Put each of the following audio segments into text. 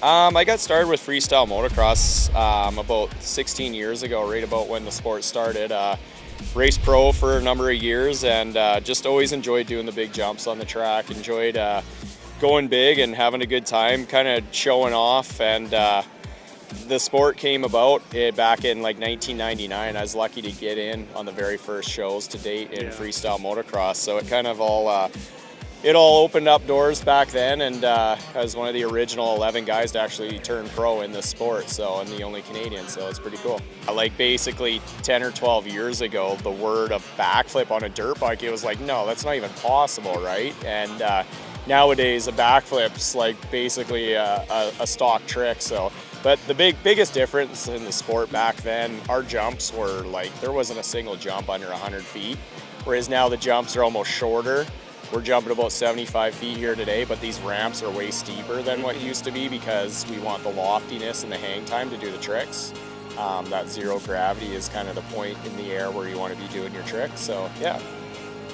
I got started with freestyle motocross about 16 years ago, right about when the sport started. Raced pro for a number of years and just always enjoyed doing the big jumps on the track. Enjoyed going big and having a good time, kind of showing off. And the sport came about back in like 1999. I was lucky to get in on the very first shows to date in freestyle motocross. So it kind of all opened up doors back then, and I was one of the original 11 guys to actually turn pro in this sport, so I'm the only Canadian, so it's pretty cool. Like basically 10 or 12 years ago, the word of backflip on a dirt bike, it was like, no, that's not even possible, right? And nowadays a backflip's like basically a stock trick. So, but the biggest difference in the sport back then, our jumps were like, there wasn't a single jump under 100 feet, whereas now the jumps are almost shorter. We're jumping about 75 feet here today, but these ramps are way steeper than what used to be because we want the loftiness and the hang time to do the tricks. That zero gravity is kind of the point in the air where you want to be doing your tricks. So yeah,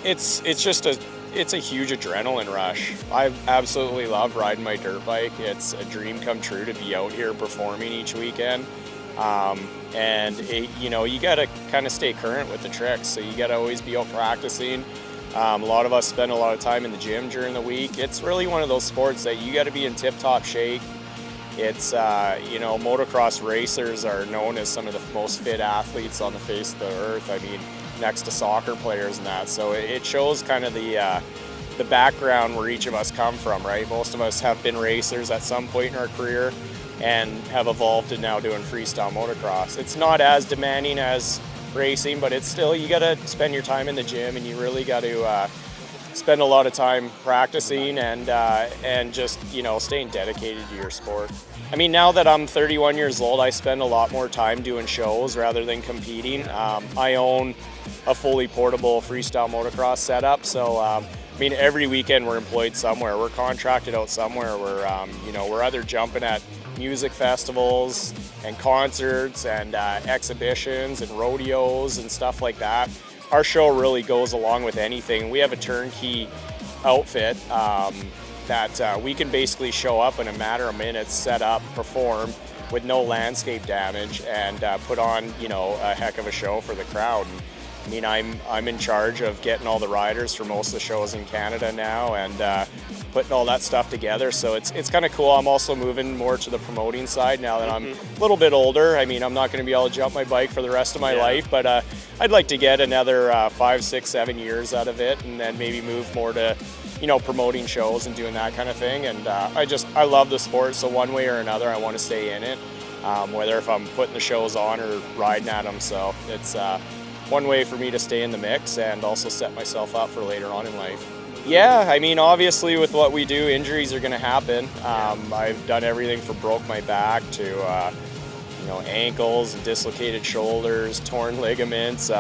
it's a huge adrenaline rush. I absolutely love riding my dirt bike. It's a dream come true to be out here performing each weekend. And you got to kind of stay current with the tricks. So you got to always be out practicing. A lot of us spend a lot of time in the gym during the week. It's really one of those sports that you got to be in tip-top shape. It's, motocross racers are known as some of the most fit athletes on the face of the earth. I mean, next to soccer players and that. So it shows kind of the background where each of us come from, right? Most of us have been racers at some point in our career and have evolved to now doing freestyle motocross. It's not as demanding as racing, but it's still, you got to spend your time in the gym, and you really got to spend a lot of time practicing and just staying dedicated to your sport. I mean, now that I'm 31 years old, I spend a lot more time doing shows rather than competing. I own a fully portable freestyle motocross setup, so every weekend we're employed somewhere. We're contracted out somewhere. We're either jumping at music festivals and concerts and exhibitions and rodeos and stuff like that. Our show really goes along with anything. We have a turnkey outfit that we can basically show up in a matter of minutes, set up, perform with no landscape damage, and put on a heck of a show for the crowd. And, I'm in charge of getting all the riders for most of the shows in Canada now, and putting all that stuff together. So it's kind of cool. I'm also moving more to the promoting side now that I'm a little bit older. I'm not going to be able to jump my bike for the rest of my life, but I'd like to get another 5, 6, 7 years out of it, and then maybe move more to promoting shows and doing that kind of thing. And I love the sport, so one way or another I want to stay in it, whether if I'm putting the shows on or riding at them. So it's one way for me to stay in the mix and also set myself up for later on in life. Yeah, obviously with what we do, injuries are going to happen. I've done everything from broke my back to ankles, dislocated shoulders, torn ligaments.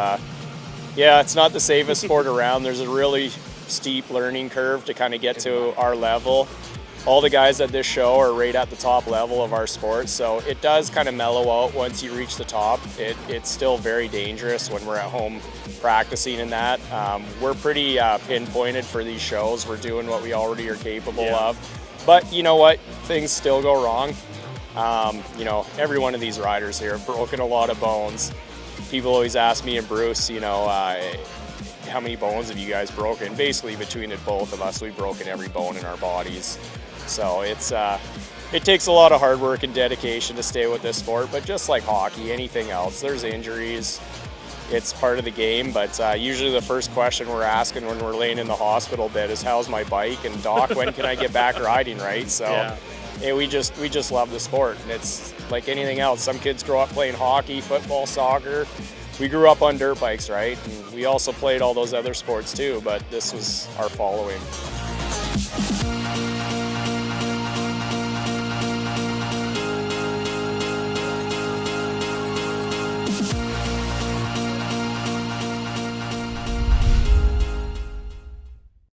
It's not the safest sport around. There's a really steep learning curve to kind of get to our level. All the guys at this show are right at the top level of our sport, so it does kind of mellow out once you reach the top. It's still very dangerous when we're at home practicing in that. We're pretty pinpointed for these shows. We're doing what we already are capable of. But you know what? Things still go wrong. Every one of these riders here have broken a lot of bones. People always ask me and Bruce, how many bones have you guys broken? Basically, between the both of us, we've broken every bone in our bodies. So it takes a lot of hard work and dedication to stay with this sport, but just like hockey, anything else, there's injuries. It's part of the game, but usually the first question we're asking when we're laying in the hospital bed is, how's my bike? And doc, when can I get back riding, right? So we just love the sport, and it's like anything else. Some kids grow up playing hockey, football, soccer. We grew up on dirt bikes, right? And we also played all those other sports too, but this was our following.